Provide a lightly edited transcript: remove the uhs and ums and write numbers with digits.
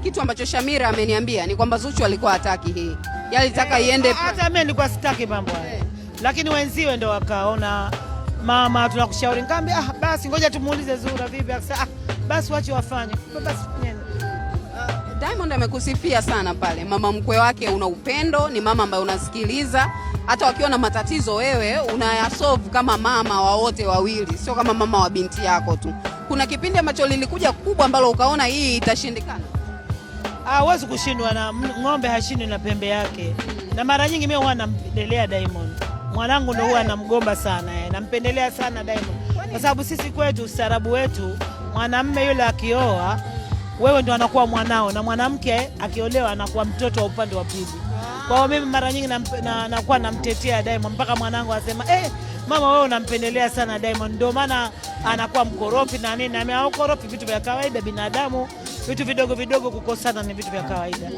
kitu ambacho Shamira ameniambia ni kwamba Zuchu alikuwa hataki hii. Yeye alitaka iende. Hata mimi nilikuwa sitaki mambo haya. Lakini wenziwe ndio wakaona, mama tunakushauri, ngambia basi ngoja tumuulize Zura vipi, akasema basi wache wafanye. Basi nini? Diamond amekusifia sana pale. Mama mkwe wake una upendo, ni mama ambaye unasikiliza. Hata wakiwa na matatizo wewe unayasolve kama mama wa wote wawili, sio kama mama wa binti yako tu. Kuna kipindi ambacho lilikuja kubwa ambalo ukaona hii itashindikana? Huwezi kushindwa na ng'ombe, hashindwi na pembe yake. Na mara nyingi mimi huwa nampendelea Diamond. Mwanangu ndio huwa namgomba sana, nampendelea sana Diamond. Kwa sababu sisi kwetu, ustaarabu wetu, mwanamume yule akioa, wewe ndio anakuwa mwanao, na mwanamke akiolewa anakuwa mtoto wa upande wa pili. Kwa hiyo mimi mara nyingi nakuwa namtetea Diamond, mpaka mwanangu asema mama wewe unampendelea sana Diamond, ndio maana anakuwa mkorofi na nini. Na ukorofi vitu vya kawaida, binadamu vitu vidogo vidogo kukosana ni vitu vya kawaida.